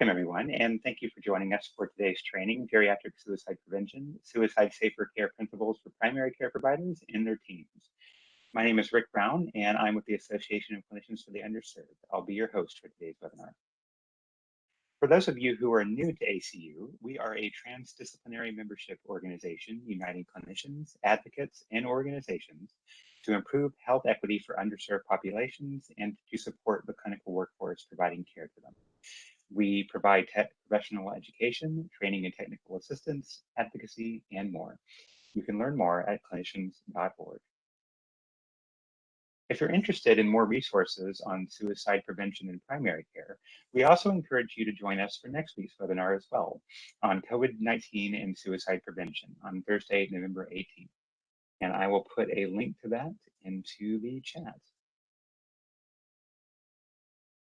Welcome, everyone, and thank you for joining us for today's training, Geriatric Suicide Prevention, Suicide Safer Care Principles for Primary Care Providers and Their Teams. My name is Rick Brown, and I'm with the Association of Clinicians for the Underserved. I'll be your host for today's webinar. For those of you who are new to ACU, we are a transdisciplinary membership organization uniting clinicians, advocates, and organizations to improve health equity for underserved populations and to support the clinical workforce providing care to them. We provide professional education, training and technical assistance, advocacy, and more. You can learn more at clinicians.org. If you're interested in more resources on suicide prevention in primary care, we also encourage you to join us for next week's webinar as well on COVID-19 and suicide prevention on Thursday, November 18th. And I will put a link to that into the chat.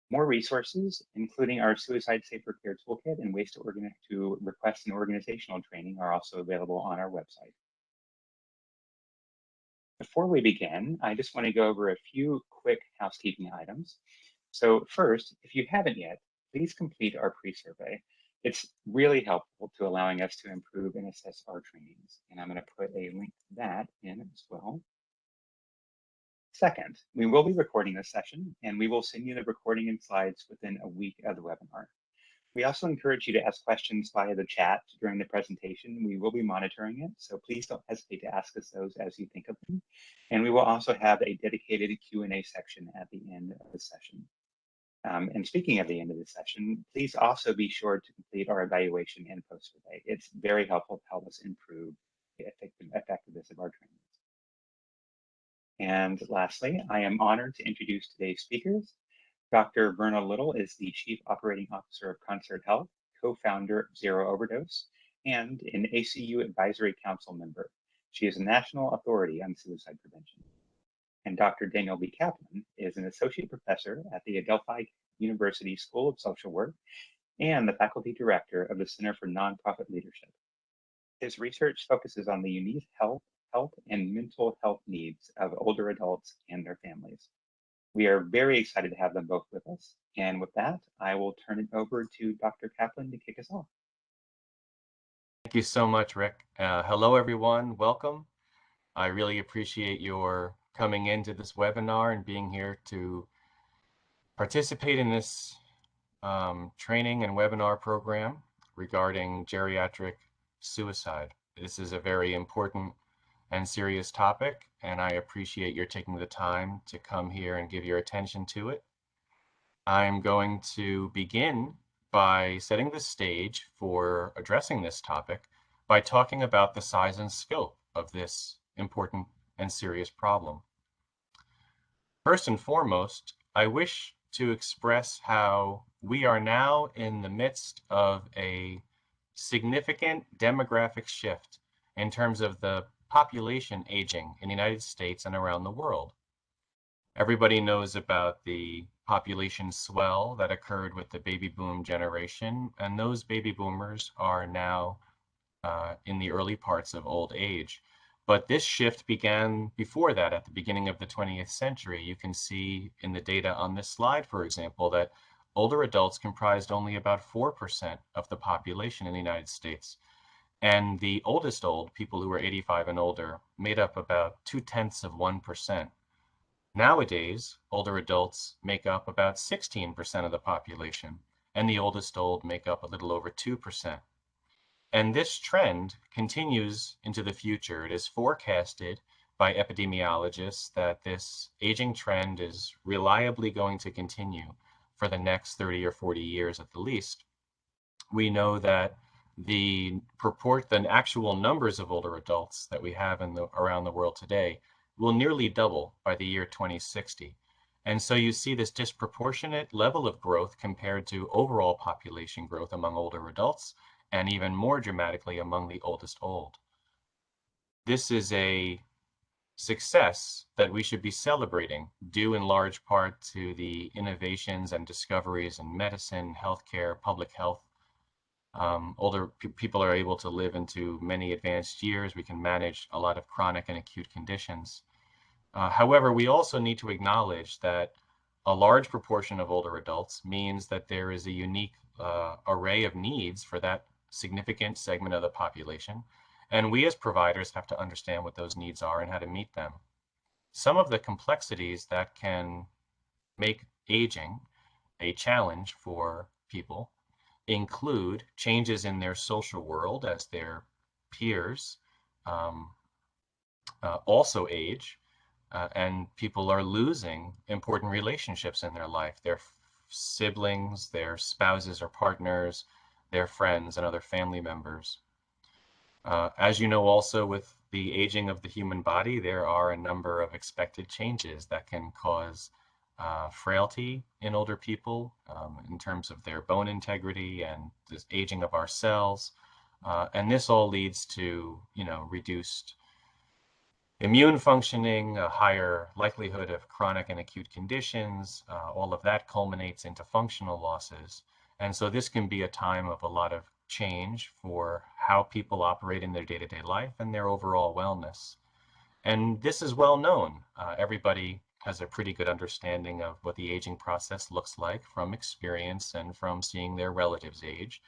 More resources, including our Suicide Safer Care Toolkit and ways to request an organizational training, are also available on our website. Before we begin, I just want to go over a few quick housekeeping items. So first, if you haven't yet, please complete our pre-survey. It's really helpful to allowing us to improve and assess our trainings, and I'm going to put a link to that in as well. Second, we will be recording this session, and we will send you the recording and slides within a week of the webinar. We also encourage you to ask questions via the chat during the presentation. We will be monitoring it, so please don't hesitate to ask us those as you think of them. And we will also have a dedicated Q&A section at the end of the session. And speaking of the end of the session, please also be sure to complete our evaluation and post-survey. It's very helpful to help us improve the effectiveness of our trainings. And lastly, I am honored to introduce today's speakers. Dr. Virna Little is the Chief Operating Officer of Concert Health, co-founder of Zero Overdose, and an ACU Advisory Council member. She is a national authority on suicide prevention. And Dr. Daniel B. Kaplan is an associate professor at the Adelphi University School of Social Work and the faculty director of the Center for Nonprofit Leadership. His research focuses on the unique health and mental health needs of older adults and their families. We are very excited to have them both with us. And with that, I will turn it over to Dr. Kaplan to kick us off. Thank you so much, Rick. Hello, everyone. Welcome. I really appreciate your coming into this webinar and being here to participate in this training and webinar program regarding geriatric suicide. This is a very important and serious topic, and I appreciate your taking the time to come here and give your attention to it. I'm going to begin by setting the stage for addressing this topic by talking about the size and scope of this important and serious problem. First and foremost, I wish to express how we are now in the midst of a significant demographic shift in terms of the population aging in the United States and around the world. Everybody knows about the population swell that occurred with the baby boom generation, and those baby boomers are now in the early parts of old age. But this shift began before that, at the beginning of the 20th century. You can see in the data on this slide, for example, that older adults comprised only about 4% of the population in the United States. And the oldest old, people who were 85 and older, made up about 0.2%. Nowadays, older adults make up about 16% of the population, and the oldest old make up a little over 2%. And this trend continues into the future. It is forecasted by epidemiologists that this aging trend is reliably going to continue for the next 30 or 40 years at the least. We know that the actual numbers of older adults that we have around the world today will nearly double by the year 2060. And so you see this disproportionate level of growth compared to overall population growth among older adults, and even more dramatically among the oldest old. This is a success that we should be celebrating, due in large part to the innovations and discoveries in medicine, healthcare, public health. Older people are able to live into many advanced years. We can manage a lot of chronic and acute conditions. However, we also need to acknowledge that a large proportion of older adults means that there is a unique array of needs for that significant segment of the population. And we as providers have to understand what those needs are and how to meet them. Some of the complexities that can make aging a challenge for people include changes in their social world as their peers um, also age, and people are losing important relationships in their life, their siblings, their spouses or partners, their friends and other family members. As you know, also with the aging of the human body, there are a number of expected changes that can cause frailty in older people in terms of their bone integrity and the aging of our cells. And this all leads to, reduced immune functioning, a higher likelihood of chronic and acute conditions. All of that culminates into functional losses. And so this can be a time of a lot of change for how people operate in their day-to-day life and their overall wellness. And this is well known. Everybody has a pretty good understanding of what the aging process looks like from experience and from seeing their relatives age.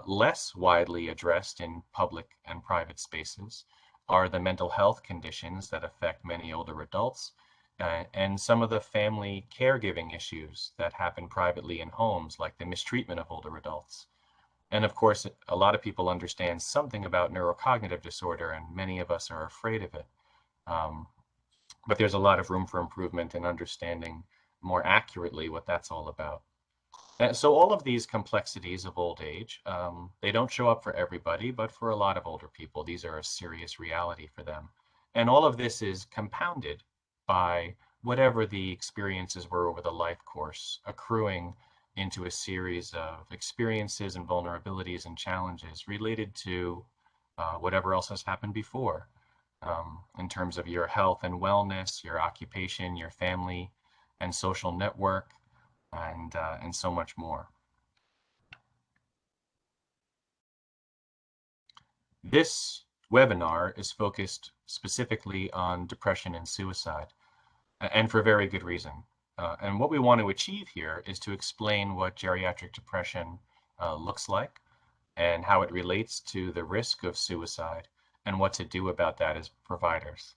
Less widely addressed in public and private spaces are the mental health conditions that affect many older adults and some of the family caregiving issues that happen privately in homes, like the mistreatment of older adults. And of course, a lot of people understand something about neurocognitive disorder, and many of us are afraid of it. Um, but there's a lot of room for improvement in understanding more accurately what that's all about. So all of these complexities of old age, they don't show up for everybody, but for a lot of older people, these are a serious reality for them. And all of this is compounded by whatever the experiences were over the life course, accruing into a series of experiences and vulnerabilities and challenges related to whatever else has happened before, in terms of your health and wellness, your occupation, your family and social network, and so much more. This webinar is focused specifically on depression and suicide, and for very good reason. And what we want to achieve here is to explain what geriatric depression looks like and how it relates to the risk of suicide and what to do about that as providers.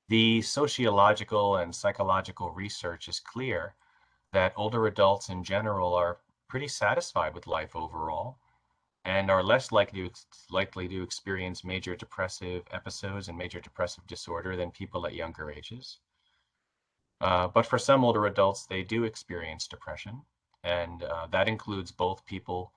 The sociological and psychological research is clear that older adults in general are pretty satisfied with life overall and are less likely to experience major depressive episodes and major depressive disorder than people at younger ages. But for some older adults, they do experience depression, and that includes both people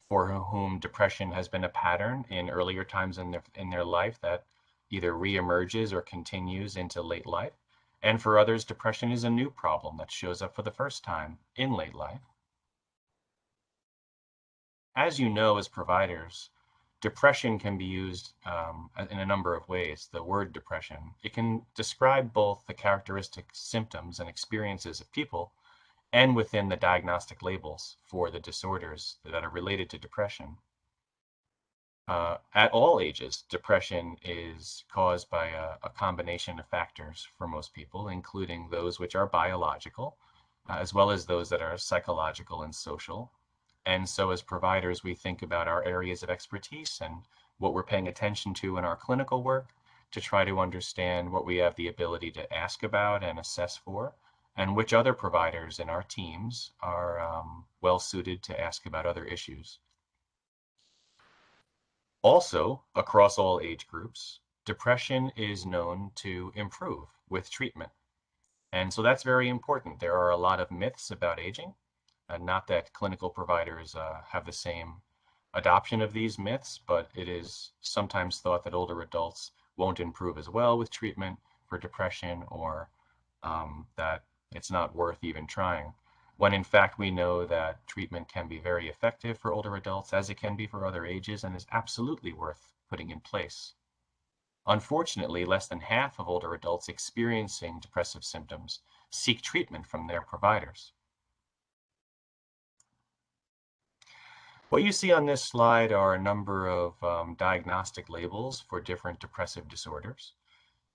for whom depression has been a pattern in earlier times in their life that either reemerges or continues into late life. And for others, depression is a new problem that shows up for the first time in late life. As you know, as providers, depression can be used in a number of ways. The word depression, it can describe both the characteristic symptoms and experiences of people and within the diagnostic labels for the disorders that are related to depression. At all ages, depression is caused by a combination of factors for most people, including those which are biological, as well as those that are psychological and social. And so as providers, we think about our areas of expertise and what we're paying attention to in our clinical work to try to understand what we have the ability to ask about and assess for, and which other providers in our teams are well suited to ask about other issues. Also, across all age groups, depression is known to improve with treatment. And so that's very important. There are a lot of myths about aging, not that clinical providers have the same adoption of these myths, but it is sometimes thought that older adults won't improve as well with treatment for depression, or that it's not worth even trying, when in fact we know that treatment can be very effective for older adults as it can be for other ages and is absolutely worth putting in place. Unfortunately, less than half of older adults experiencing depressive symptoms seek treatment from their providers. What you see on this slide are a number of diagnostic labels for different depressive disorders.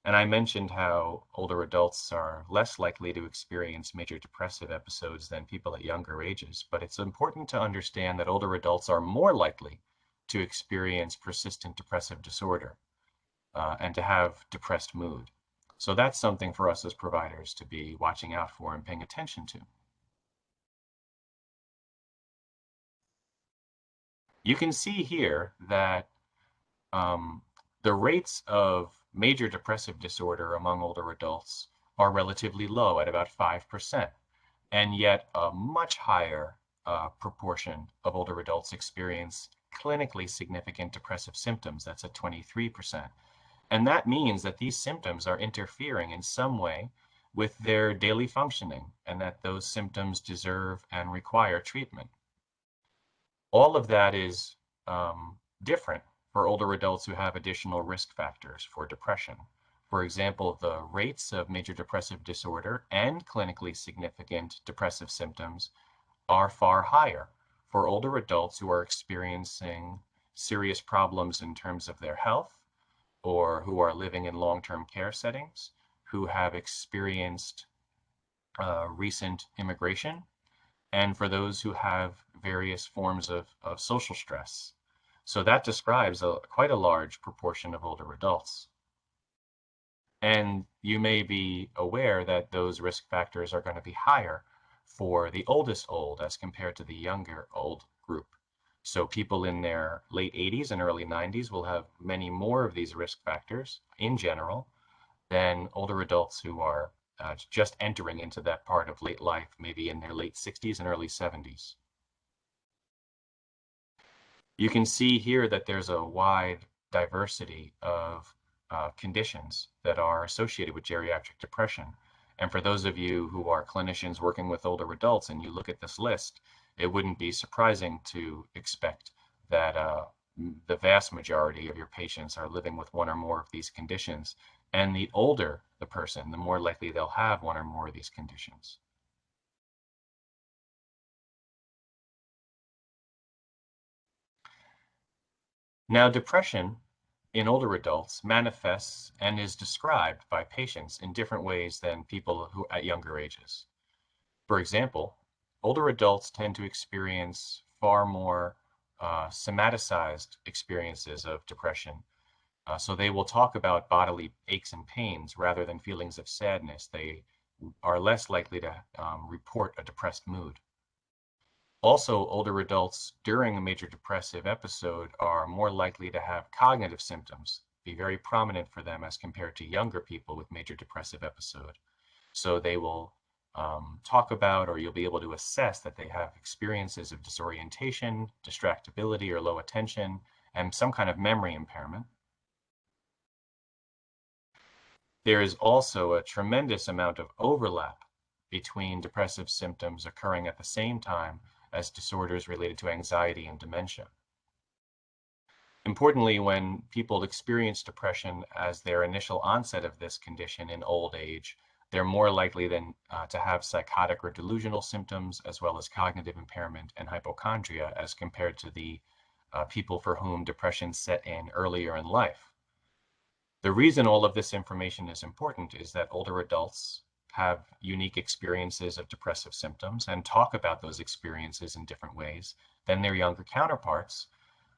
And I mentioned how older adults are less likely to experience major depressive episodes than people at younger ages, but it's important to understand that older adults are more likely to experience persistent depressive disorder and to have depressed mood. So that's something for us as providers to be watching out for and paying attention to. You can see here that the rates of major depressive disorder among older adults are relatively low at about 5%, and yet a much higher proportion of older adults experience clinically significant depressive symptoms. That's at 23%. And that means that these symptoms are interfering in some way with their daily functioning and that those symptoms deserve and require treatment. All of that is different for older adults who have additional risk factors for depression. For example, the rates of major depressive disorder and clinically significant depressive symptoms are far higher for older adults who are experiencing serious problems in terms of their health or who are living in long-term care settings, who have experienced recent immigration, and for those who have various forms of social stress. So that describes quite a large proportion of older adults. And you may be aware that those risk factors are going to be higher for the oldest old as compared to the younger old group. So people in their late 80s and early 90s will have many more of these risk factors in general than older adults who are just entering into that part of late life, maybe in their late 60s and early 70s. You can see here that there's a wide diversity of conditions that are associated with geriatric depression. And for those of you who are clinicians working with older adults and you look at this list, it wouldn't be surprising to expect that the vast majority of your patients are living with one or more of these conditions. And the older the person, the more likely they'll have one or more of these conditions. Now, depression in older adults manifests and is described by patients in different ways than people who at younger ages. For example, older adults tend to experience far more somaticized experiences of depression. So they will talk about bodily aches and pains rather than feelings of sadness. They are less likely to report a depressed mood. Also, older adults during a major depressive episode are more likely to have cognitive symptoms, be very prominent for them as compared to younger people with major depressive episode. So they will talk about, or you'll be able to assess that they have experiences of disorientation, distractibility, or low attention, and some kind of memory impairment. There is also a tremendous amount of overlap between depressive symptoms occurring at the same time as disorders related to anxiety and dementia. Importantly, when people experience depression as their initial onset of this condition in old age, they're more likely than to have psychotic or delusional symptoms, as well as cognitive impairment and hypochondria, as compared to the people for whom depression set in earlier in life. The reason all of this information is important is that older adults have unique experiences of depressive symptoms and talk about those experiences in different ways than their younger counterparts.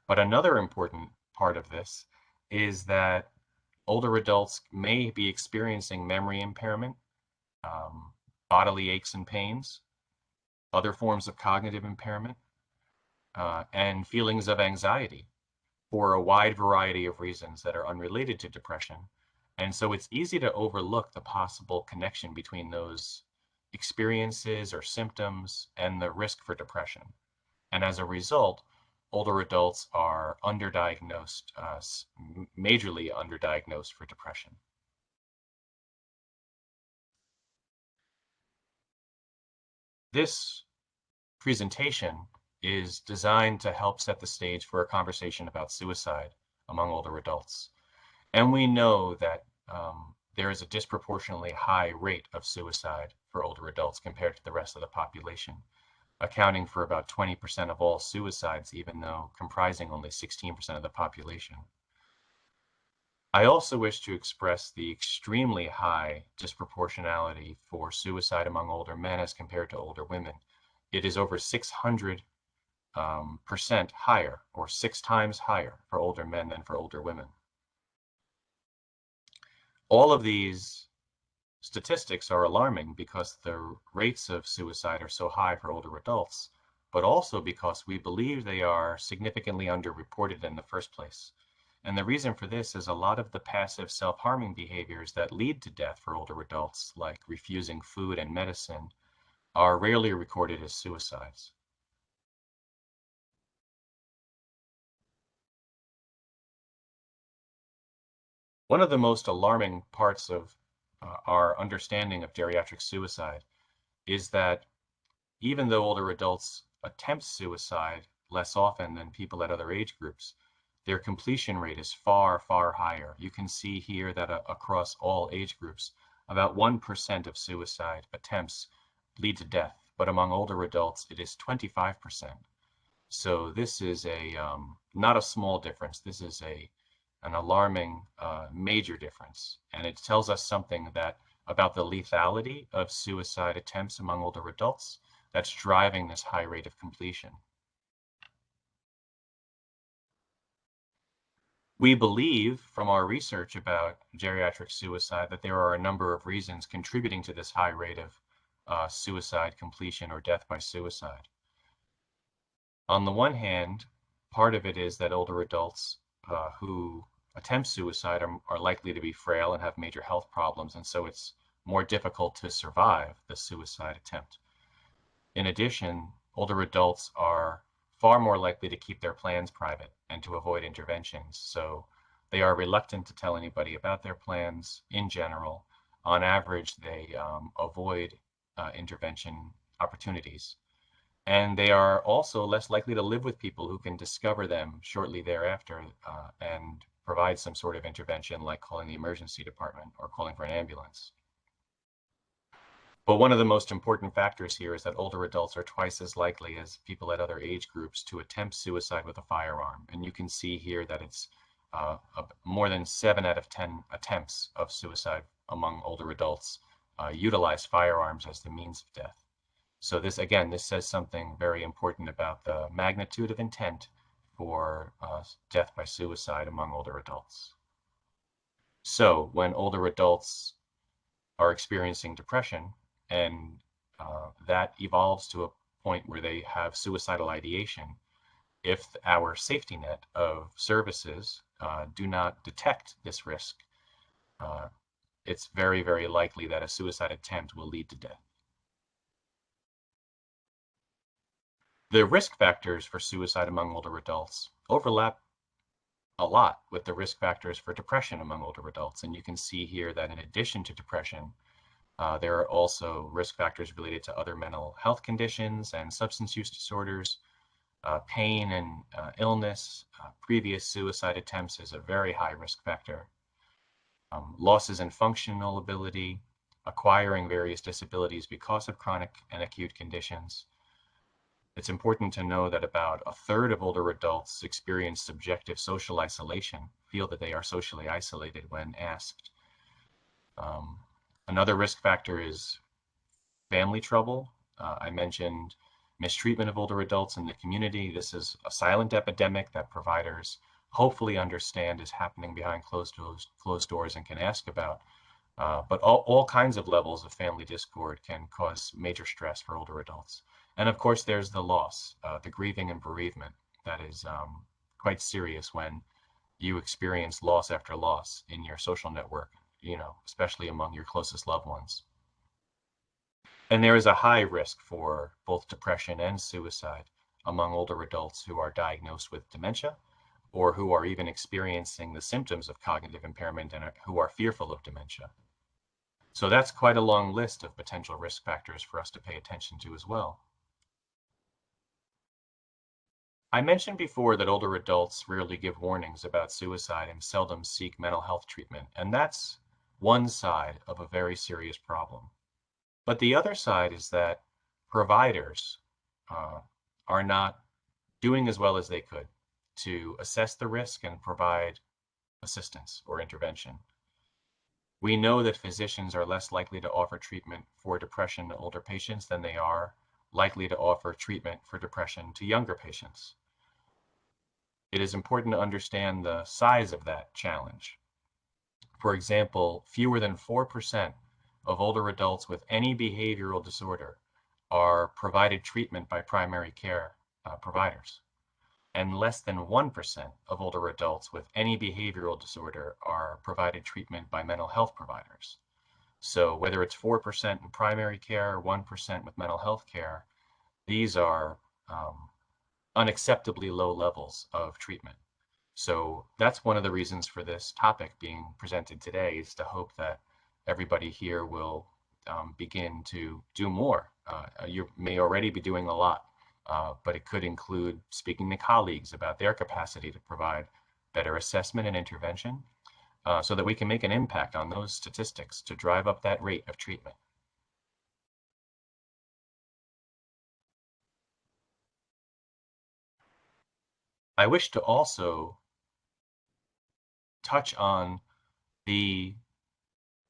But another important part of this is that older adults may be experiencing memory impairment, bodily aches and pains, other forms of cognitive impairment, and feelings of anxiety for a wide variety of reasons that are unrelated to depression. And so it's easy to overlook the possible connection between those experiences or symptoms and the risk for depression. And as a result, older adults are underdiagnosed, majorly underdiagnosed for depression. This presentation is designed to help set the stage for a conversation about suicide among older adults. And we know that there is a disproportionately high rate of suicide for older adults compared to the rest of the population, accounting for about 20% of all suicides, even though comprising only 16% of the population. I also wish to express the extremely high disproportionality for suicide among older men as compared to older women. It is over 600% higher, or 6 times higher for older men than for older women. All of these statistics are alarming because the rates of suicide are so high for older adults, but also because we believe they are significantly underreported in the first place. And the reason for this is a lot of the passive self-harming behaviors that lead to death for older adults, like refusing food and medicine, are rarely recorded as suicides. One of the most alarming parts of our understanding of geriatric suicide is that even though older adults attempt suicide less often than people at other age groups, their completion rate is far, far higher. You can see here that across all age groups, about 1% of suicide attempts lead to death, but among older adults, it is 25%. So this is not a small difference. This is an alarming major difference. And it tells us something about the lethality of suicide attempts among older adults that's driving this high rate of completion. We believe from our research about geriatric suicide that there are a number of reasons contributing to this high rate of suicide completion or death by suicide. On the one hand, part of it is that older adults who attempt suicide are likely to be frail and have major health problems, and so it's more difficult to survive the suicide attempt. In addition, older adults are far more likely to keep their plans private and to avoid interventions, so they are reluctant to tell anybody about their plans in general. On average, they avoid intervention opportunities. And they are also less likely to live with people who can discover them shortly thereafter and provide some sort of intervention, like calling the emergency department or calling for an ambulance. But one of the most important factors here is that older adults are twice as likely as people at other age groups to attempt suicide with a firearm. And you can see here that it's more than 7 out of 10 attempts of suicide among older adults utilize firearms as the means of death. So this says something very important about the magnitude of intent for death by suicide among older adults. So when older adults are experiencing depression and that evolves to a point where they have suicidal ideation, if our safety net of services do not detect this risk, it's very, very likely that a suicide attempt will lead to death. The risk factors for suicide among older adults overlap a lot with the risk factors for depression among older adults. And you can see here that in addition to depression, there are also risk factors related to other mental health conditions and substance use disorders. Pain and illness, previous suicide attempts is a very high risk factor. Losses in functional ability, acquiring various disabilities because of chronic and acute conditions. It's important to know that about a third of older adults experience subjective social isolation, feel that they are socially isolated when asked. Another risk factor is family trouble. I mentioned mistreatment of older adults in the community. This is a silent epidemic that providers hopefully understand is happening behind closed doors and can ask about. But all kinds of levels of family discord can cause major stress for older adults. And of course, there's the loss, the grieving and bereavement that is quite serious when you experience loss after loss in your social network, especially among your closest loved ones. And there is a high risk for both depression and suicide among older adults who are diagnosed with dementia or who are even experiencing the symptoms of cognitive impairment and who are fearful of dementia. So that's quite a long list of potential risk factors for us to pay attention to as well. I mentioned before that older adults rarely give warnings about suicide and seldom seek mental health treatment, and that's one side of a very serious problem. But the other side is that providers are not doing as well as they could to assess the risk and provide assistance or intervention. We know that physicians are less likely to offer treatment for depression to older patients than they are likely to offer treatment for depression to younger patients. It is important to understand the size of that challenge. For example, fewer than 4% of older adults with any behavioral disorder are provided treatment by primary care providers, and less than 1% of older adults with any behavioral disorder are provided treatment by mental health providers. So whether it's 4% in primary care or 1% with mental health care, these are unacceptably low levels of treatment. So that's one of the reasons for this topic being presented today, is to hope that everybody here will begin to do more. You may already be doing a lot, but it could include speaking to colleagues about their capacity to provide better assessment and intervention, so that we can make an impact on those statistics to drive up that rate of treatment. I wish to also touch on the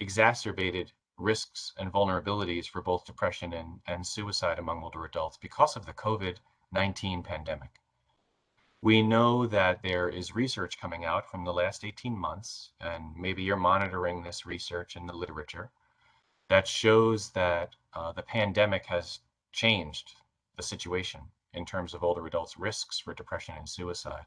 exacerbated risks and vulnerabilities for both depression and suicide among older adults because of the COVID-19 pandemic. We know that there is research coming out from the last 18 months, and maybe you're monitoring this research in the literature, that shows that the pandemic has changed the situation in terms of older adults' risks for depression and suicide.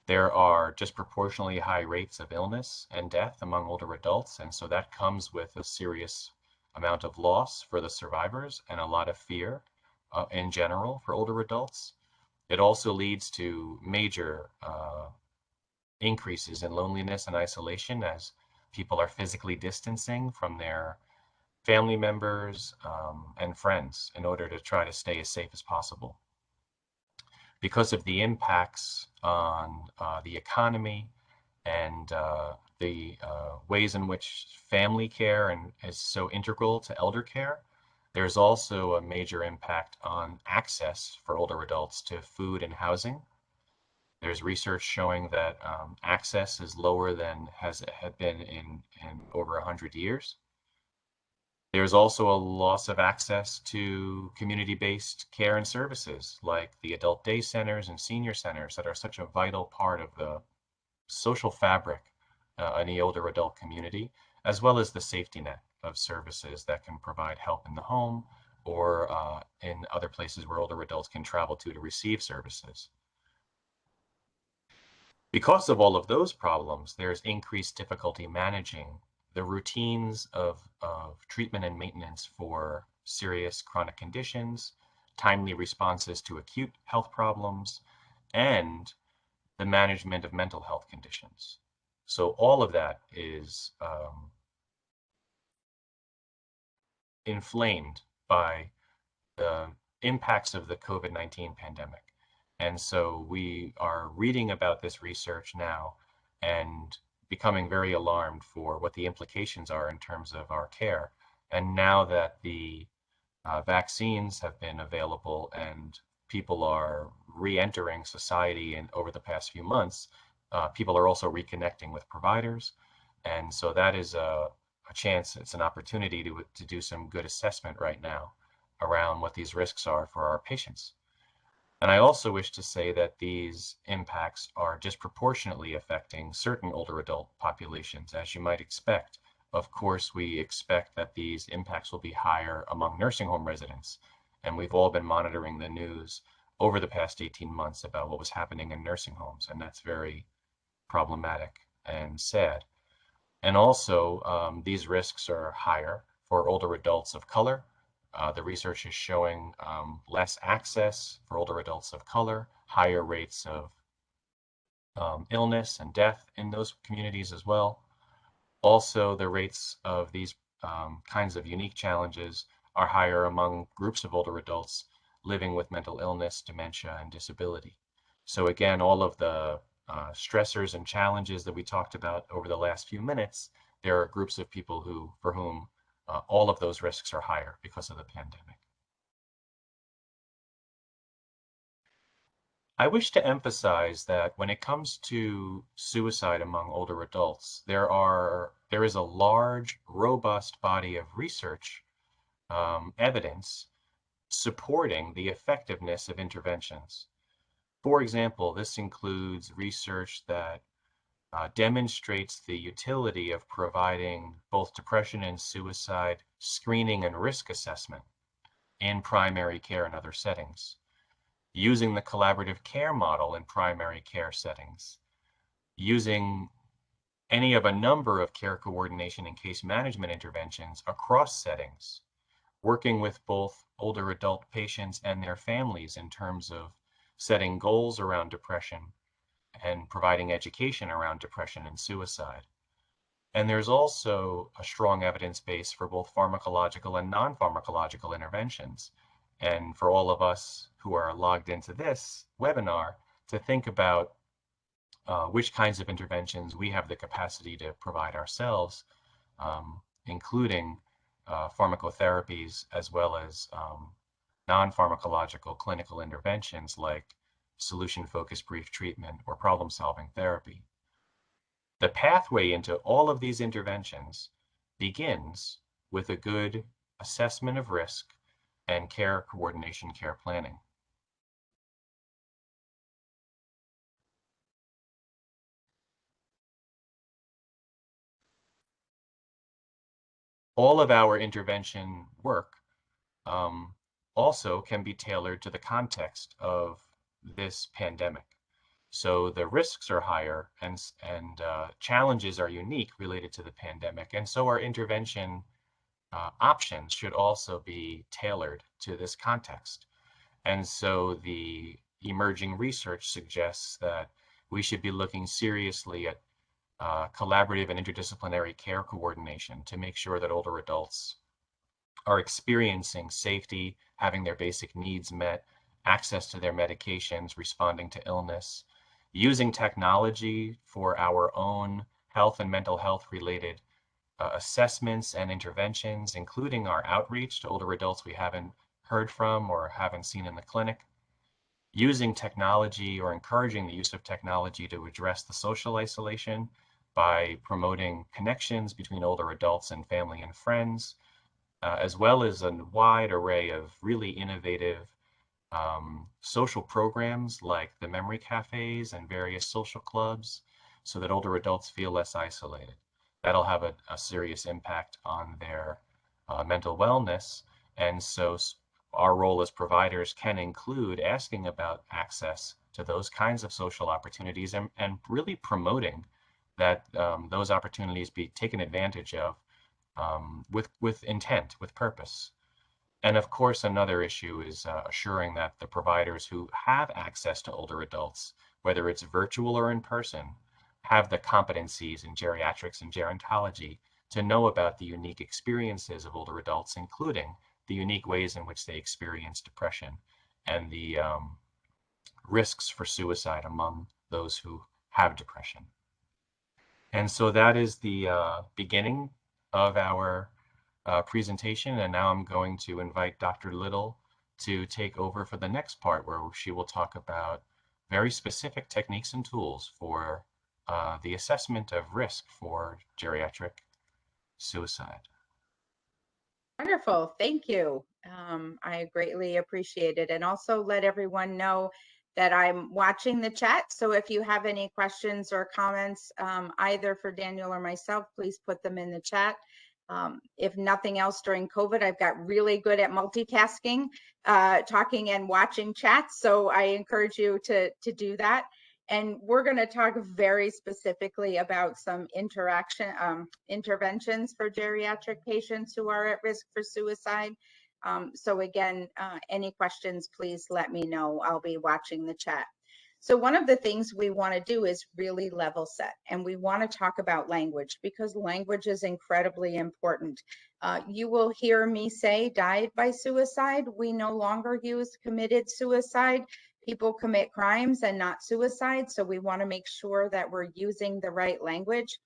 There are disproportionately high rates of illness and death among older adults, and so that comes with a serious amount of loss for the survivors and a lot of fear in general for older adults. It also leads to major increases in loneliness and isolation as people are physically distancing from their family members and friends in order to try to stay as safe as possible. Because of the impacts on the economy and the ways in which family care is so integral to elder care, there's also a major impact on access for older adults to food and housing. There's research showing that access is lower than had been in over 100 years. There's also a loss of access to community-based care and services like the adult day centers and senior centers that are such a vital part of the social fabric in the older adult community, as well as the safety net of services that can provide help in the home or in other places where older adults can travel to receive services. Because of all of those problems, there's increased difficulty managing the routines of treatment and maintenance for serious chronic conditions, timely responses to acute health problems, and the management of mental health conditions. So all of that is inflamed by the impacts of the COVID-19 pandemic. And so we are reading about this research now and becoming very alarmed for what the implications are in terms of our care. And now that the vaccines have been available and people are re-entering society and over the past few months, people are also reconnecting with providers. And so that is a chance, it's an opportunity to do some good assessment right now around what these risks are for our patients. And I also wish to say that these impacts are disproportionately affecting certain older adult populations, as you might expect. Of course, we expect that these impacts will be higher among nursing home residents. And we've all been monitoring the news over the past 18 months about what was happening in nursing homes, and that's very problematic and sad. And also, these risks are higher for older adults of color. The research is showing less access for older adults of color, higher rates of illness and death in those communities as well. Also, the rates of these kinds of unique challenges are higher among groups of older adults living with mental illness, dementia, and disability. So again, all of the stressors and challenges that we talked about over the last few minutes, there are groups of people for whom all of those risks are higher because of the pandemic. I wish to emphasize that when it comes to suicide among older adults, there is a large, robust body of research evidence supporting the effectiveness of interventions. For example, this includes research that demonstrates the utility of providing both depression and suicide screening and risk assessment in primary care and other settings, using the collaborative care model in primary care settings, using any of a number of care coordination and case management interventions across settings, working with both older adult patients and their families in terms of setting goals around depression and providing education around depression and suicide. And there's also a strong evidence base for both pharmacological and non-pharmacological interventions. And for all of us who are logged into this webinar to think about which kinds of interventions we have the capacity to provide ourselves, including pharmacotherapies as well as non-pharmacological clinical interventions like solution-focused brief treatment or problem-solving therapy. The pathway into all of these interventions begins with a good assessment of risk and care coordination, care planning. All of our intervention work also can be tailored to the context of this pandemic. So the risks are higher and challenges are unique related to the pandemic. And so our intervention options should also be tailored to this context. And so the emerging research suggests that we should be looking seriously at collaborative and interdisciplinary care coordination to make sure that older adults are experiencing safety, having their basic needs met, access to their medications, responding to illness, using technology for our own health and mental health related assessments and interventions, including our outreach to older adults we haven't heard from or haven't seen in the clinic, using technology or encouraging the use of technology to address the social isolation by promoting connections between older adults and family and friends, as well as a wide array of really innovative social programs like the memory cafes and various social clubs so that older adults feel less isolated. That'll have a serious impact on their mental wellness. And so our role as providers can include asking about access to those kinds of social opportunities and really promoting that those opportunities be taken advantage of with intent, with purpose. And of course, another issue is assuring that the providers who have access to older adults, whether it's virtual or in person, have the competencies in geriatrics and gerontology to know about the unique experiences of older adults, including the unique ways in which they experience depression and the risks for suicide among those who have depression. And so that is the beginning of our presentation. And now I'm going to invite Dr. Little to take over for the next part, where she will talk about very specific techniques and tools for the assessment of risk for geriatric suicide. Wonderful. Thank you. I greatly appreciate it. And also let everyone know that I'm watching the chat. So if you have any questions or comments, either for Daniel or myself, please put them in the chat. If nothing else, during COVID, I've got really good at multitasking, talking and watching chats. So I encourage you to do that. And we're going to talk very specifically about some interventions for geriatric patients who are at risk for suicide. So again, any questions, please let me know. I'll be watching the chat. So one of the things we want to do is really level set, and we want to talk about language because language is incredibly important. You will hear me say died by suicide. We no longer use committed suicide. People commit crimes and not suicide, so we want to make sure that we're using the right language.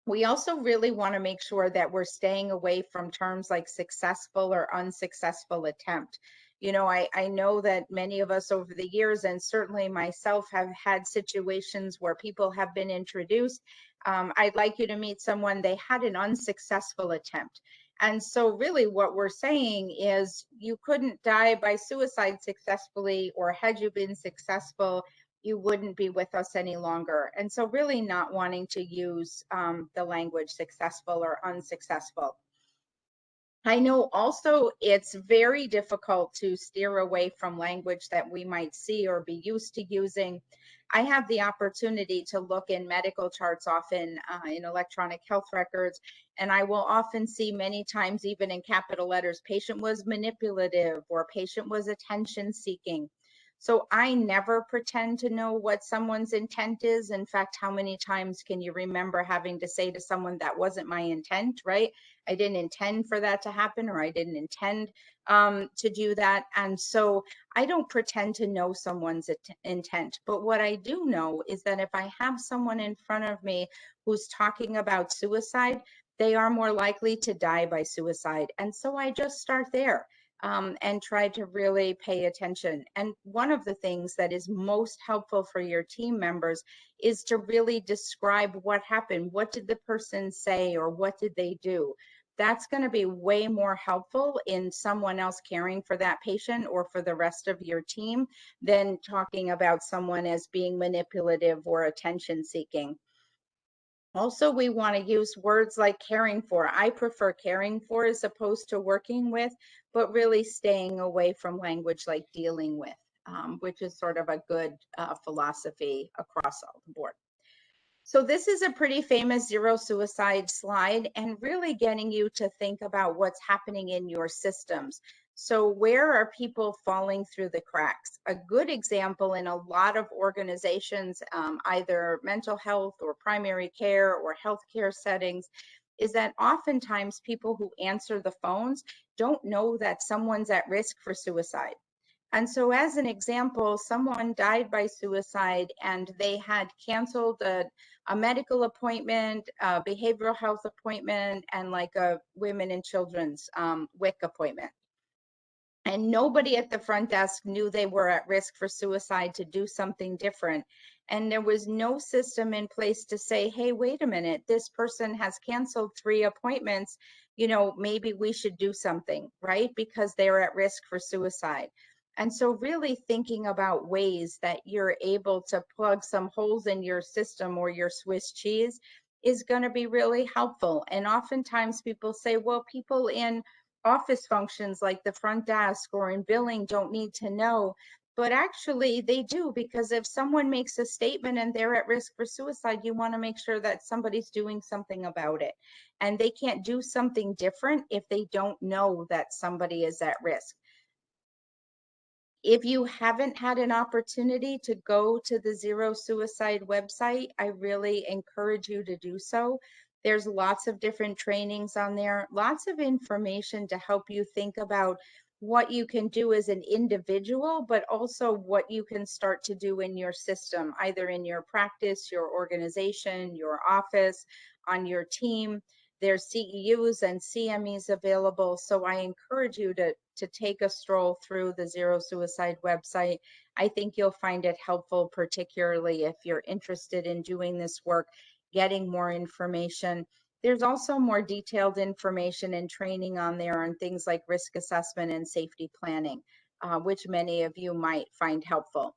We also really want to make sure that we're staying away from terms like successful or unsuccessful attempt. I know that many of us over the years, and certainly myself, have had situations where people have been introduced. I'd like you to meet someone, they had an unsuccessful attempt. And so really what we're saying is you couldn't die by suicide successfully, or had you been successful, you wouldn't be with us any longer. And so really not wanting to use the language successful or unsuccessful. I know also it's very difficult to steer away from language that we might see or be used to using. I have the opportunity to look in medical charts often in electronic health records, and I will often see many times, even in capital letters, patient was manipulative or patient was attention seeking. So I never pretend to know what someone's intent is. In fact, how many times can you remember having to say to someone, that wasn't my intent, right? I didn't intend for that to happen, or I didn't intend to do that. And so I don't pretend to know someone's intent. But what I do know is that if I have someone in front of me who's talking about suicide, they are more likely to die by suicide. And so I just start there. And try to really pay attention. And one of the things that is most helpful for your team members is to really describe what happened. What did the person say, or what did they do? That's going to be way more helpful in someone else caring for that patient or for the rest of your team than talking about someone as being manipulative or attention seeking. Also, we want to use words like caring for. I prefer caring for as opposed to working with, but really staying away from language like dealing with, which is sort of a good philosophy across all the board. So this is a pretty famous zero suicide slide, and really getting you to think about what's happening in your systems. So where are people falling through the cracks? A good example in a lot of organizations, either mental health or primary care or healthcare settings, is that oftentimes people who answer the phones don't know that someone's at risk for suicide. And so as an example, someone died by suicide and they had canceled a medical appointment, a behavioral health appointment, and like a women and children's WIC appointment. And nobody at the front desk knew they were at risk for suicide to do something different. And there was no system in place to say, hey, wait a minute, this person has canceled 3 appointments. Maybe we should do something, right? Because they're at risk for suicide. And so really thinking about ways that you're able to plug some holes in your system or your Swiss cheese is going to be really helpful. And oftentimes people say, well, people in office functions like the front desk or in billing don't need to know. But actually they do, because if someone makes a statement and they're at risk for suicide, you want to make sure that somebody's doing something about it. And they can't do something different if they don't know that somebody is at risk. If you haven't had an opportunity to go to the Zero Suicide website, I really encourage you to do so. There's lots of different trainings on there, lots of information to help you think about what you can do as an individual, but also what you can start to do in your system, either in your practice, your organization, your office, on your team. There's CEUs and CMEs available. So I encourage you to take a stroll through the Zero Suicide website. I think you'll find it helpful, particularly if you're interested in doing this work, getting more information. There's also more detailed information and training on there on things like risk assessment and safety planning, which many of you might find helpful.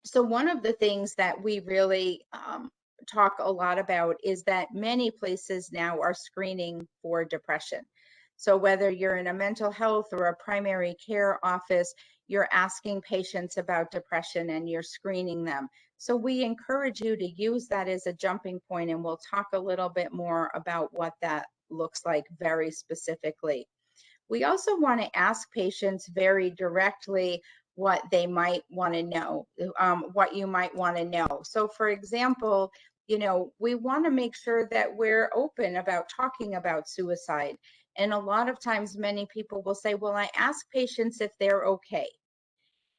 So one of the things that we really talk a lot about is that many places now are screening for depression. So whether you're in a mental health or a primary care office, you're asking patients about depression and you're screening them. So we encourage you to use that as a jumping point, and we'll talk a little bit more about what that looks like very specifically. We also want to ask patients very directly what they might want to know, what you might want to know. So for example, we want to make sure that we're open about talking about suicide. And a lot of times many people will say, well, I ask patients if they're okay.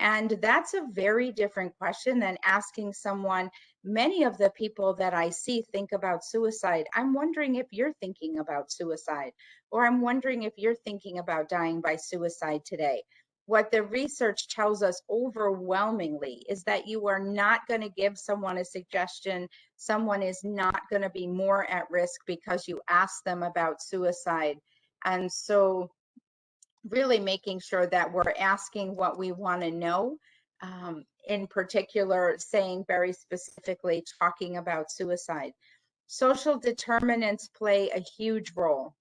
And that's a very different question than asking someone, many of the people that I see think about suicide. I'm wondering if you're thinking about suicide, or I'm wondering if you're thinking about dying by suicide today. What the research tells us overwhelmingly is that you are not going to give someone a suggestion. Someone is not going to be more at risk because you ask them about suicide. And so really making sure that we're asking what we want to know. In particular, saying very specifically, talking about suicide. Social determinants play a huge role.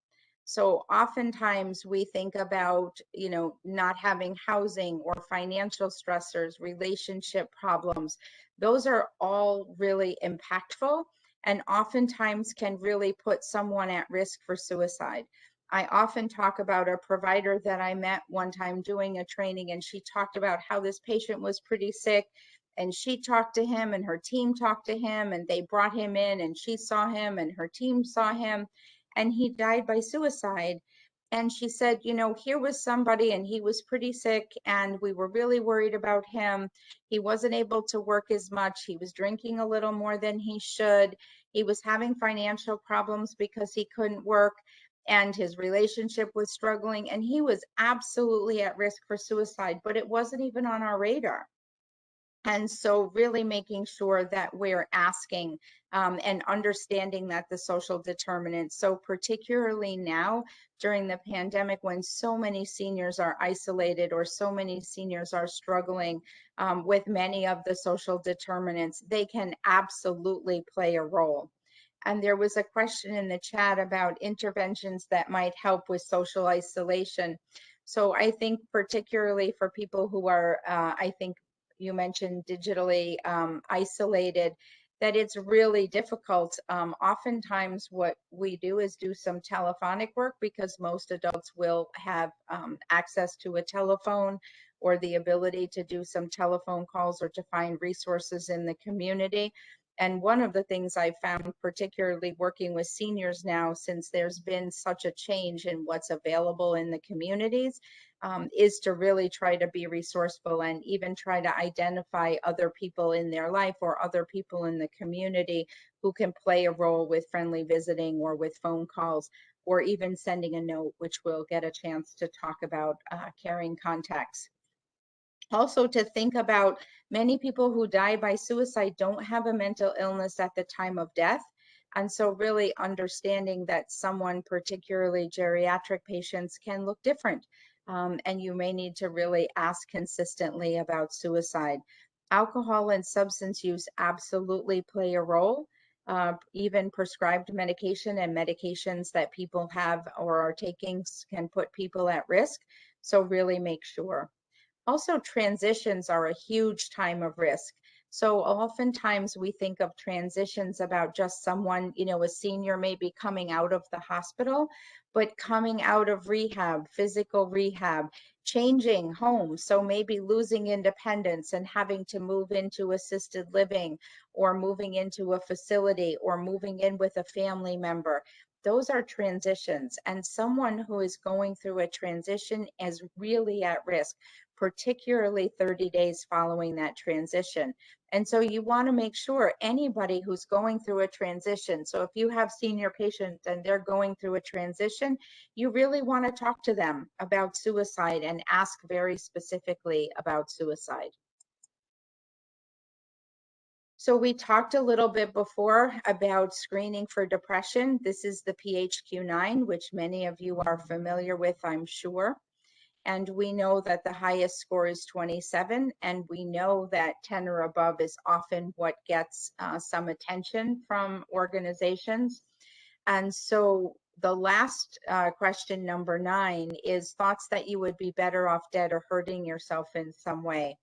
So oftentimes we think about, not having housing or financial stressors, relationship problems. Those are all really impactful and oftentimes can really put someone at risk for suicide. I often talk about a provider that I met one time doing a training, and she talked about how this patient was pretty sick, and she talked to him and her team talked to him, and they brought him in and she saw him and her team saw him, and he died by suicide. And she said, here was somebody and he was pretty sick and we were really worried about him. He wasn't able to work as much. He was drinking a little more than he should. He was having financial problems because he couldn't work, and his relationship was struggling, and he was absolutely at risk for suicide, but it wasn't even on our radar. And so really making sure that we're asking and understanding that the social determinants. So particularly now during the pandemic, when so many seniors are isolated or so many seniors are struggling with many of the social determinants, they can absolutely play a role. And there was a question in the chat about interventions that might help with social isolation. So I think particularly for people who are, I think you mentioned digitally isolated, that it's really difficult. Oftentimes what we do is do some telephonic work because most adults will have access to a telephone or the ability to do some telephone calls or to find resources in the community. And one of the things I found, particularly working with seniors now, since there's been such a change in what's available in the communities, is to really try to be resourceful and even try to identify other people in their life or other people in the community who can play a role with friendly visiting or with phone calls or even sending a note, which we'll get a chance to talk about caring contacts. Also to think about, many people who die by suicide don't have a mental illness at the time of death. And so really understanding that someone, particularly geriatric patients, can look different. And you may need to really ask consistently about suicide. Alcohol and substance use absolutely play a role. Even prescribed medication and medications that people have or are taking can put people at risk. So really make sure. Also, transitions are a huge time of risk. So oftentimes we think of transitions about just someone, a senior maybe coming out of the hospital, but coming out of rehab, physical rehab, changing homes. So maybe losing independence and having to move into assisted living or moving into a facility or moving in with a family member. Those are transitions, and someone who is going through a transition is really at risk, particularly 30 days following that transition. And so you want to make sure anybody who's going through a transition, so if you have senior patients and they're going through a transition, you really want to talk to them about suicide and ask very specifically about suicide. So we talked a little bit before about screening for depression. This is the PHQ-9, which many of you are familiar with, I'm sure. And we know that the highest score is 27, and we know that 10 or above is often what gets some attention from organizations. And so the last question, number 9, is thoughts that you would be better off dead or hurting yourself in some way.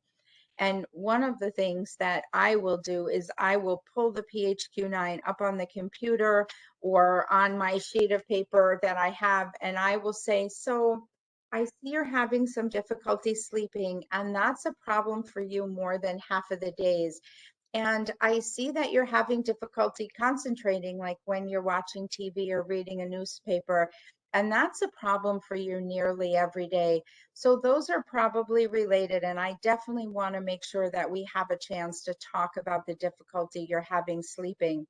And one of the things that I will do is I will pull the PHQ-9 up on the computer or on my sheet of paper that I have, and I will say, so I see you're having some difficulty sleeping, and that's a problem for you more than half of the days. And I see that you're having difficulty concentrating, like when you're watching TV or reading a newspaper. And that's a problem for you nearly every day. So those are probably related. And I definitely want to make sure that we have a chance to talk about the difficulty you're having sleeping.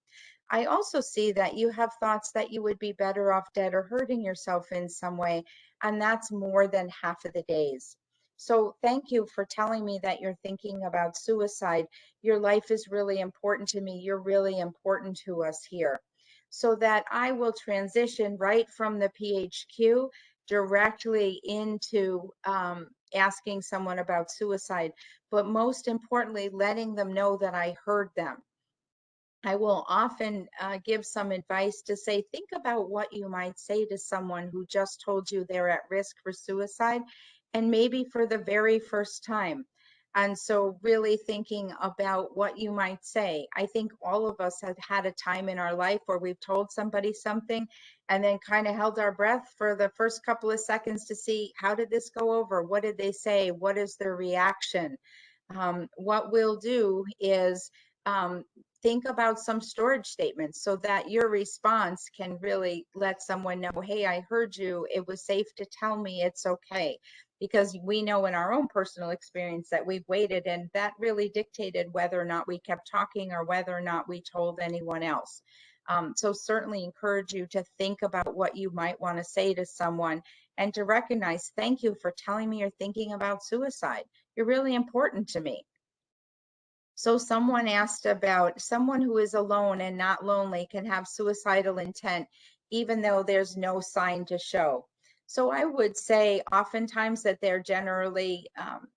I also see that you have thoughts that you would be better off dead or hurting yourself in some way. And that's more than half of the days. So thank you for telling me that you're thinking about suicide. Your life is really important to me. You're really important to us here. So that I will transition right from the PHQ directly into asking someone about suicide, but most importantly, letting them know that I heard them. I will often give some advice to say, think about what you might say to someone who just told you they're at risk for suicide, and maybe for the very first time. And so really thinking about what you might say. I think all of us have had a time in our life where we've told somebody something and then kind of held our breath for the first couple of seconds to see, how did this go over? What did they say? What is their reaction? What we'll do is think about some storage statements so that your response can really let someone know, hey, I heard you. It was safe to tell me it's okay. Because we know in our own personal experience that we've waited, and that really dictated whether or not we kept talking or whether or not we told anyone else. So certainly encourage you to think about what you might want to say to someone and to recognize, thank you for telling me you're thinking about suicide. You're really important to me. So someone asked about someone who is alone and not lonely can have suicidal intent, even though there's no sign to show. So I would say oftentimes that there generally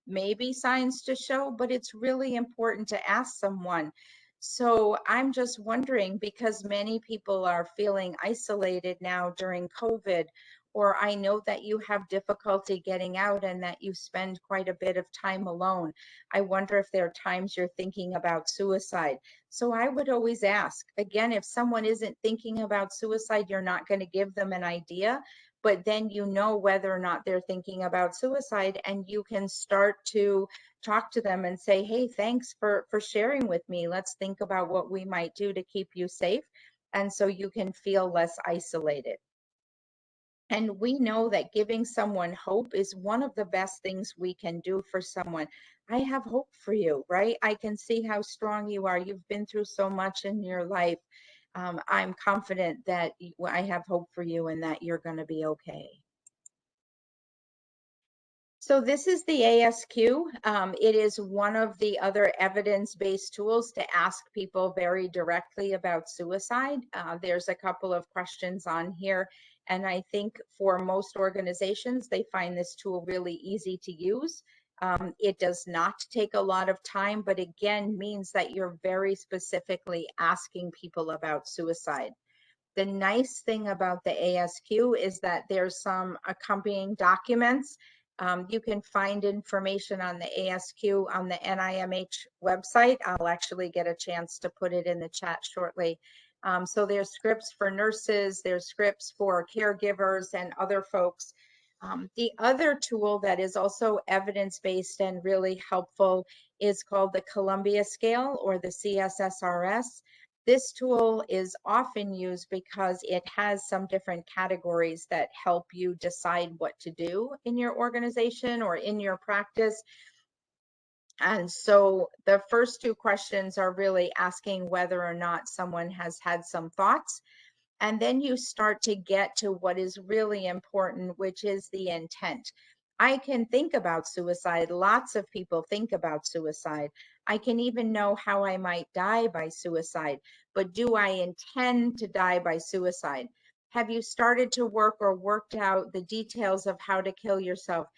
may be signs to show, but it's really important to ask someone. So I'm just wondering, because many people are feeling isolated now during COVID, or I know that you have difficulty getting out and that you spend quite a bit of time alone. I wonder if there are times you're thinking about suicide. So I would always ask, again, if someone isn't thinking about suicide, you're not going to give them an idea, but then you know whether or not they're thinking about suicide, and you can start to talk to them and say, hey, thanks for sharing with me. Let's think about what we might do to keep you safe. And so you can feel less isolated. And we know that giving someone hope is one of the best things we can do for someone. I have hope for you, right? I can see how strong you are. You've been through so much in your life. I'm confident that I have hope for you and that you're going to be okay. So this is the ASQ. It is one of the other evidence-based tools to ask people very directly about suicide. There's a couple of questions on here, and I think for most organizations, they find this tool really easy to use. It does not take a lot of time, but again, means that you're very specifically asking people about suicide. The nice thing about the ASQ is that there's some accompanying documents. You can find information on the ASQ on the NIMH website. I'll actually get a chance to put it in the chat shortly. So there's scripts for nurses, there's scripts for caregivers and other folks. The other tool that is also evidence-based and really helpful is called the Columbia Scale, or the CSSRS. This tool is often used because it has some different categories that help you decide what to do in your organization or in your practice. And so the first two questions are really asking whether or not someone has had some thoughts. And then you start to get to what is really important, which is the intent. I can think about suicide. Lots of people think about suicide. I can even know how I might die by suicide, but do I intend to die by suicide? Have you started to work or worked out the details of how to kill yourself?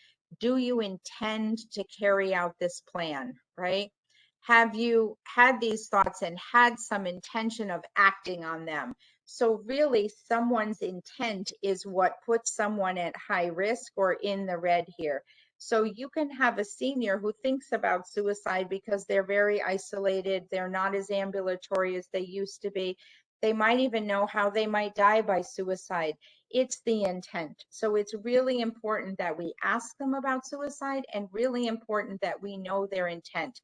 Do you intend to carry out this plan, right? Have you had these thoughts and had some intention of acting on them? So really, someone's intent is what puts someone at high risk or in the red here. So you can have a senior who thinks about suicide because they're very isolated, they're not as ambulatory as they used to be. They might even know how they might die by suicide. It's the intent. So it's really important that we ask them about suicide, and really important that we know their intent.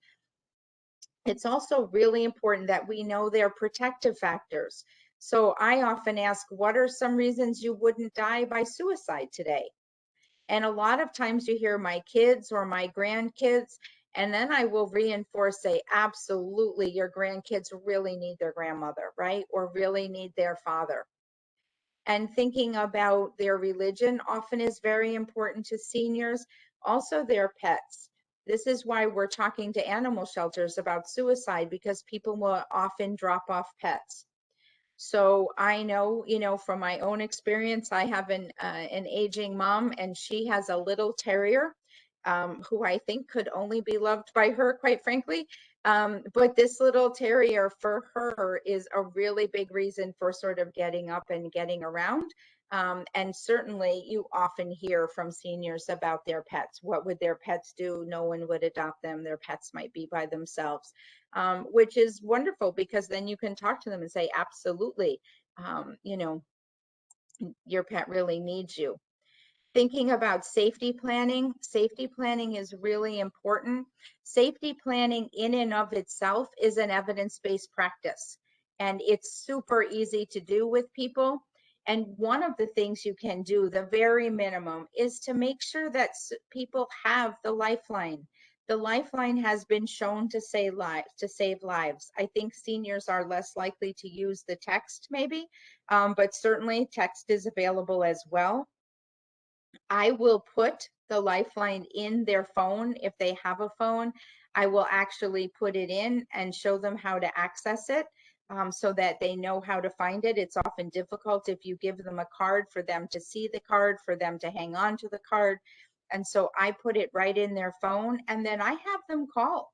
It's also really important that we know their protective factors. So I often ask, what are some reasons you wouldn't die by suicide today? And a lot of times you hear my kids or my grandkids, and then I will reinforce, say, absolutely, your grandkids really need their grandmother, right? Or really need their father. And thinking about their religion often is very important to seniors, also their pets. This is why we're talking to animal shelters about suicide, because people will often drop off pets. So I know, from my own experience, I have an aging mom, and she has a little terrier who I think could only be loved by her, quite frankly. But this little terrier for her is a really big reason for sort of getting up and getting around. And certainly you often hear from seniors about their pets. What would their pets do? No one would adopt them. Their pets might be by themselves, which is wonderful, because then you can talk to them and say, absolutely, your pet really needs you. Thinking about safety planning is really important. Safety planning in and of itself is an evidence-based practice, and it's super easy to do with people. And one of the things you can do, the very minimum, is to make sure that people have the lifeline. The lifeline has been shown to save lives. I think seniors are less likely to use the text maybe, but certainly text is available as well. I will put the lifeline in their phone if they have a phone. I will actually put it in and show them how to access it, so that they know how to find it. It's often difficult if you give them a card for them to see the card, for them to hang on to the card. And so I put it right in their phone, and then I have them call.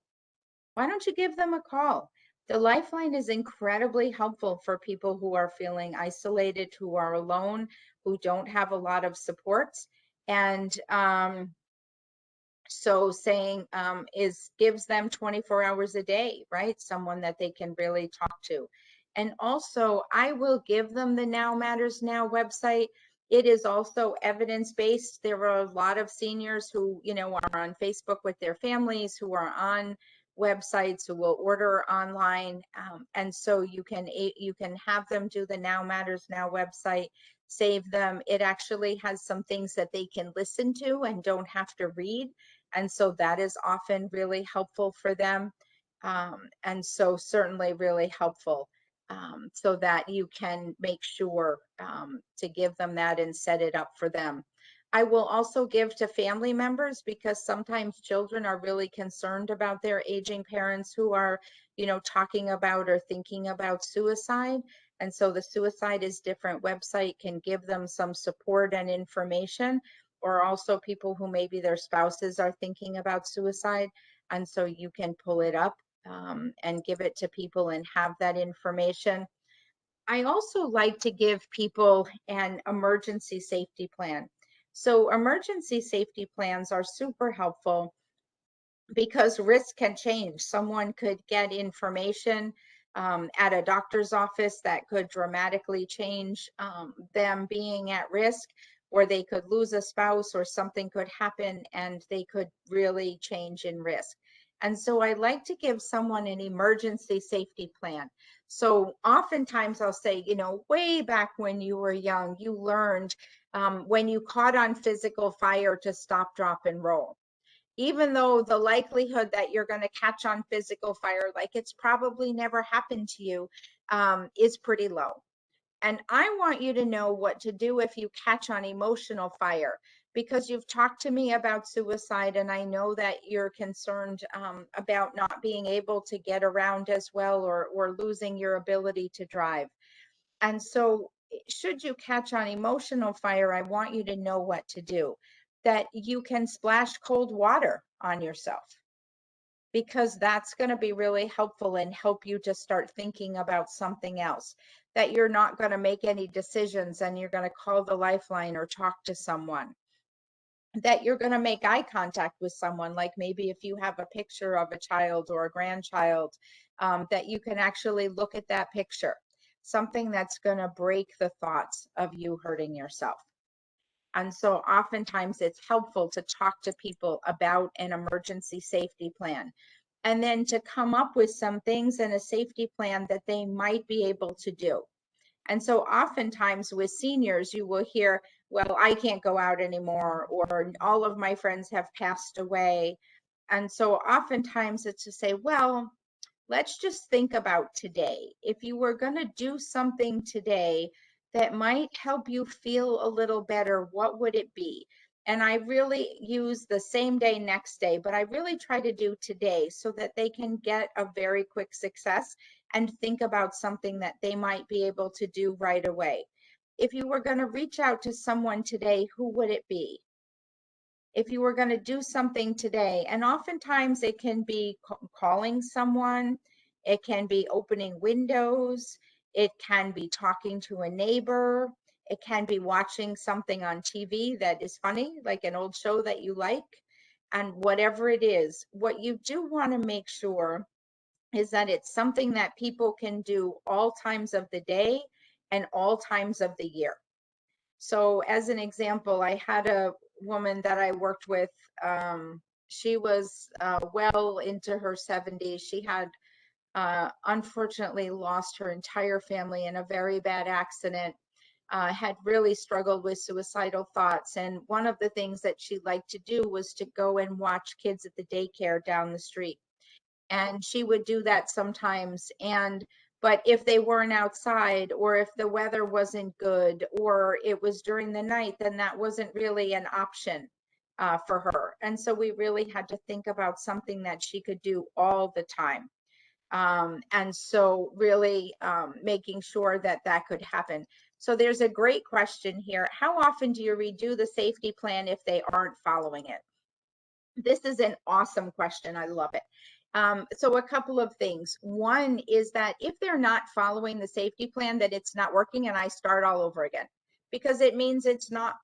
Why don't you give them a call? The lifeline is incredibly helpful for people who are feeling isolated, who are alone, who don't have a lot of supports. And so saying gives them 24 hours a day, right? Someone that they can really talk to. And also, I will give them the Now Matters Now website. It is also evidence-based. There are a lot of seniors who, are on Facebook with their families, who are on websites, who will order online. And so you can have them do the Now Matters Now website, save them. It actually has some things that they can listen to and don't have to read. And so that is often really helpful for them. And so certainly really helpful, so that you can make sure to give them that and set it up for them. I will also give to family members, because sometimes children are really concerned about their aging parents who are, talking about or thinking about suicide. And so the Suicide is Different website can give them some support and information, or also people who maybe their spouses are thinking about suicide. And so you can pull it up and give it to people and have that information. I also like to give people an emergency safety plan. So emergency safety plans are super helpful, because risk can change. Someone could get information at a doctor's office that could dramatically change them being at risk, or they could lose a spouse, or something could happen and they could really change in risk. And so I like to give someone an emergency safety plan. So oftentimes I'll say, way back when you were young, you learned when you caught on physical fire to stop, drop, and roll. Even though the likelihood that you're going to catch on physical fire, like it's probably never happened to you, is pretty low. And I want you to know what to do if you catch on emotional fire, because you've talked to me about suicide, and I know that you're concerned about not being able to get around as well, or losing your ability to drive. And so should you catch on emotional fire, I want you to know what to do. That you can splash cold water on yourself, because that's going to be really helpful and help you to start thinking about something else. That you're not going to make any decisions and you're going to call the lifeline or talk to someone. That you're going to make eye contact with someone, like maybe if you have a picture of a child or a grandchild, that you can actually look at that picture. Something that's going to break the thoughts of you hurting yourself. And so oftentimes it's helpful to talk to people about an emergency safety plan, and then to come up with some things in a safety plan that they might be able to do. And so oftentimes with seniors, you will hear, well, I can't go out anymore, or all of my friends have passed away. And so oftentimes it's to say, well, let's just think about today. If you were going to do something today that might help you feel a little better, what would it be? And I really use the same day, next day, but I really try to do today so that they can get a very quick success and think about something that they might be able to do right away. If you were going to reach out to someone today, who would it be? If you were going to do something today, and oftentimes it can be calling someone, it can be opening windows, it can be talking to a neighbor, it can be watching something on TV that is funny, like an old show that you like. And whatever it is, what you do want to make sure is that it's something that people can do all times of the day and all times of the year. So as an example, I had a woman that I worked with. She was well into her 70s. She had unfortunately lost her entire family in a very bad accident, had really struggled with suicidal thoughts. And one of the things that she liked to do was to go and watch kids at the daycare down the street. And she would do that sometimes. But if they weren't outside, or if the weather wasn't good, or it was during the night, then that wasn't really an option for her. And so we really had to think about something that she could do all the time. And so really making sure that that could happen. So there's a great question here. How often do you redo the safety plan if they aren't following it? This is an awesome question. I love it. So a couple of things. One is that if they're not following the safety plan, that it's not working, and I start all over again, because it means it's not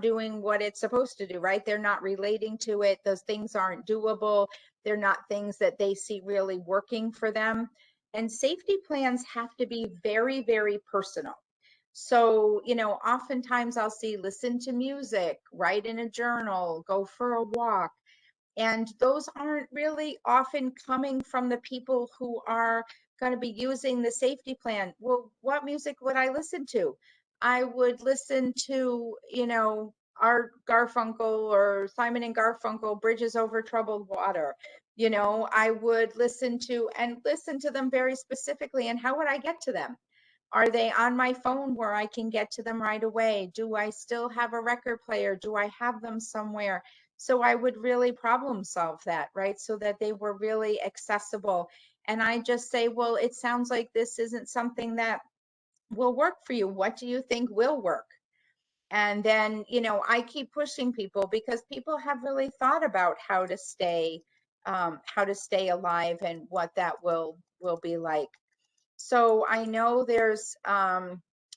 doing what it's supposed to do, right? They're not relating to it. Those things aren't doable. They're not things that they see really working for them. And safety plans have to be very, very personal. So, oftentimes I'll see listen to music, write in a journal, go for a walk. And those aren't really often coming from the people who are going to be using the safety plan. Well, what music would I listen to? I would listen to, Art Garfunkel or Simon and Garfunkel, Bridges Over Troubled Water. I would listen to them very specifically. And how would I get to them? Are they on my phone where I can get to them right away? Do I still have a record player? Do I have them somewhere? So I would really problem solve that, right? So that they were really accessible. And I just say, well, it sounds like this isn't something that will work for you. What do you think will work? And then, I keep pushing people, because people have really thought about how to stay alive and what that will be like. So I know there's,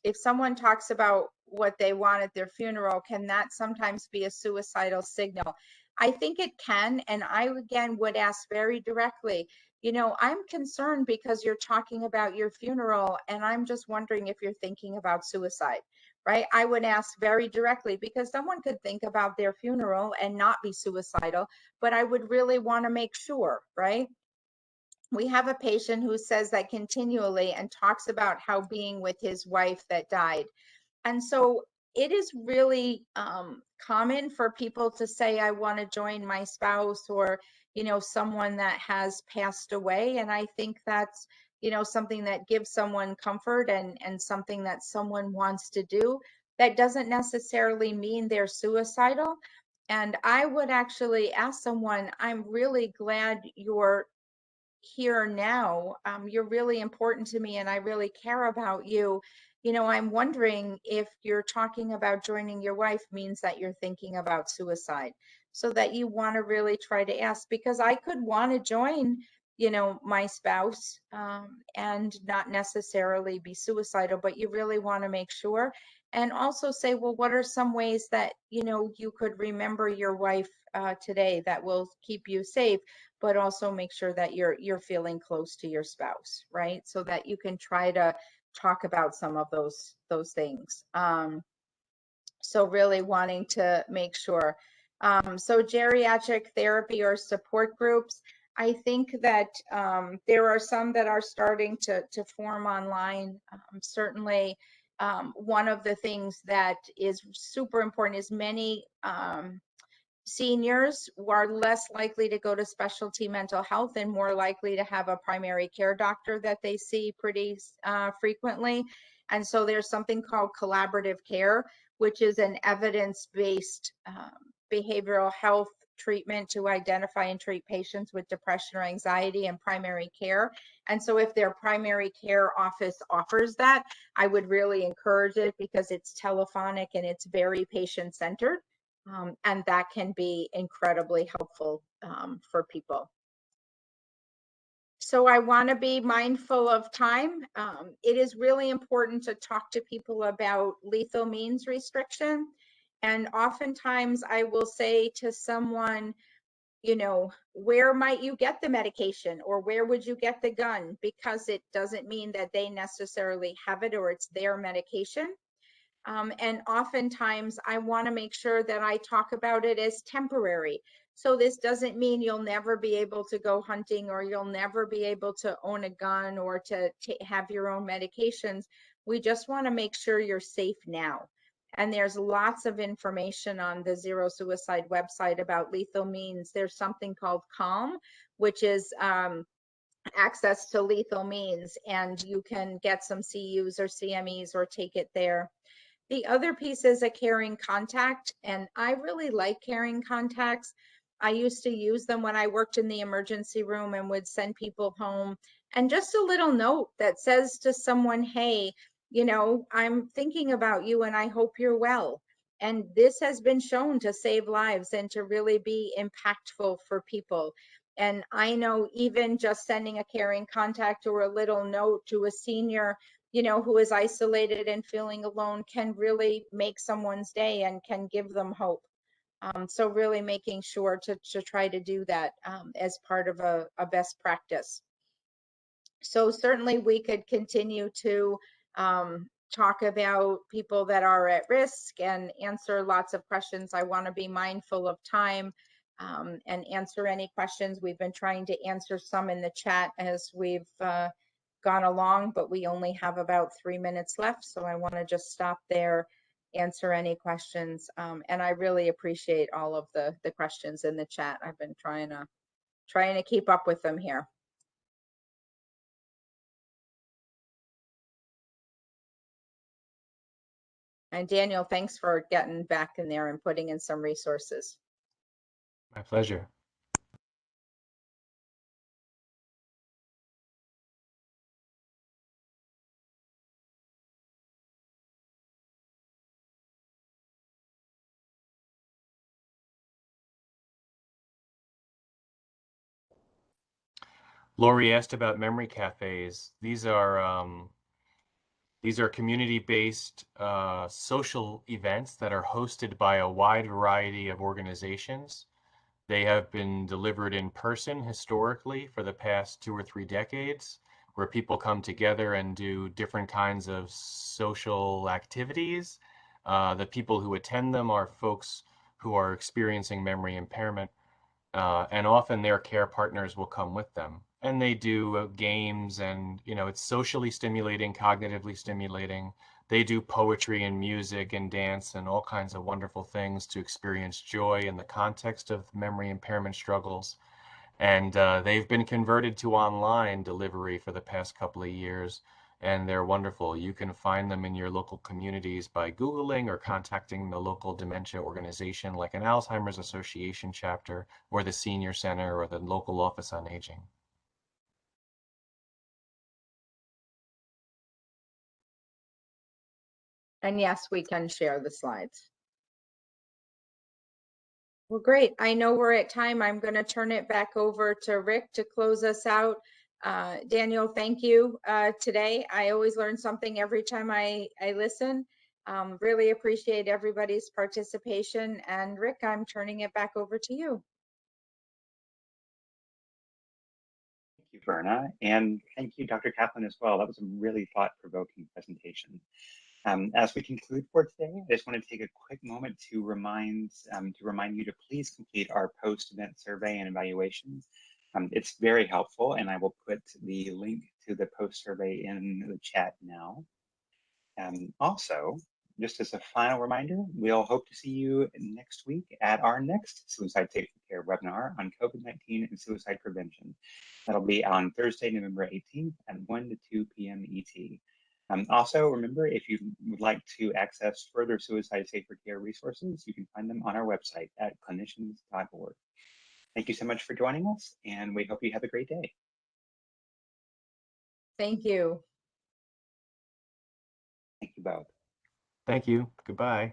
if someone talks about what they want at their funeral, can that sometimes be a suicidal signal? I think it can. And I, again, would ask very directly, I'm concerned because you're talking about your funeral, and I'm just wondering if you're thinking about suicide, right? I would ask very directly, because someone could think about their funeral and not be suicidal, but I would really want to make sure, right? We have a patient who says that continually and talks about how being with his wife that died. And so it is really common for people to say, I want to join my spouse, or, someone that has passed away. And I think that's, something that gives someone comfort, and something that someone wants to do. That doesn't necessarily mean they're suicidal. And I would actually ask someone, I'm really glad you're here now. You're really important to me, and I really care about you. I'm wondering if you're talking about joining your wife means that you're thinking about suicide, so that you want to really try to ask, because I could want to join, my spouse, and not necessarily be suicidal, but you really want to make sure. And also say, well, what are some ways that, you could remember your wife today that will keep you safe, but also make sure that you're feeling close to your spouse, right? So that you can try to talk about some of those things. So really wanting to make sure. So geriatric therapy or support groups, I think that there are some that are starting to form online. Certainly, one of the things that is super important is many seniors who are less likely to go to specialty mental health and more likely to have a primary care doctor that they see pretty frequently. And so there's something called collaborative care, which is an evidence-based behavioral health treatment to identify and treat patients with depression or anxiety in primary care. And so if their primary care office offers that, I would really encourage it because it's telephonic and it's very patient-centered. And that can be incredibly helpful for people. So I want to be mindful of time. It is really important to talk to people about lethal means restriction. And oftentimes I will say to someone, you know, where might you get the medication or where would you get the gun? Because it doesn't mean that they necessarily have it or it's their medication. And oftentimes I want to make sure that I talk about it as temporary. So this doesn't mean you'll never be able to go hunting or you'll never be able to own a gun or to have your own medications. We just want to make sure you're safe now. And there's lots of information on the Zero Suicide website about lethal means. There's something called CALM, which is access to lethal means, and you can get some CUs or CMEs or take it there. The other piece is a caring contact, and I really like caring contacts. I used to use them when I worked in the emergency room and would send people home. And just a little note that says to someone, hey, you know, I'm thinking about you and I hope you're well. And this has been shown to save lives and to really be impactful for people. And I know even just sending a caring contact or a little note to a senior, you know, who is isolated and feeling alone can really make someone's day and can give them hope. So really making sure to try to do that as part of a best practice. So certainly we could continue to talk about people that are at risk and answer lots of questions. I want to be mindful of time and answer any questions. We've been trying to answer some in the chat as we've gone along, but we only have about 3 minutes left. So I want to just stop there, answer any questions. And I really appreciate all of the questions in the chat. I've been trying to keep up with them here. And Daniel, thanks for getting back in there and putting in some resources. My pleasure. Lori asked about memory cafes. These are community-based social events that are hosted by a wide variety of organizations. They have been delivered in person historically for the past 2 or 3 decades, where people come together and do different kinds of social activities. The people who attend them are folks who are experiencing memory impairment, and often their care partners will come with them. And they do games, and it's socially stimulating, cognitively stimulating. They do poetry and music and dance and all kinds of wonderful things to experience joy in the context of memory impairment struggles. And they've been converted to online delivery for the past couple of years, and they're wonderful. You can find them in your local communities by Googling or contacting the local dementia organization like an Alzheimer's Association chapter or the Senior Center or the local Office on Aging. And yes, we can share the slides. Well, great. I know we're at time. I'm going to turn it back over to Rick to close us out. Daniel, thank you today. I always learn something every time I listen. Really appreciate everybody's participation. And Rick, I'm turning it back over to you. Thank you, Virna, and thank you, Dr. Kaplan, as well. That was a really thought-provoking presentation. As we conclude for today, I just want to take a quick moment to remind you to please complete our post-event survey and evaluations. It's very helpful, and I will put the link to the post survey in the chat now. Also, just as a final reminder, we'll hope to see you next week at our next Suicide Safer Care webinar on COVID-19 and suicide prevention. That'll be on Thursday, November 18th at 1 to 2 p.m. ET. Also, remember, if you would like to access further Suicide Safer Care resources, you can find them on our website at clinicians.org. Thank you so much for joining us, and we hope you have a great day. Thank you. Thank you both. Thank you. Goodbye.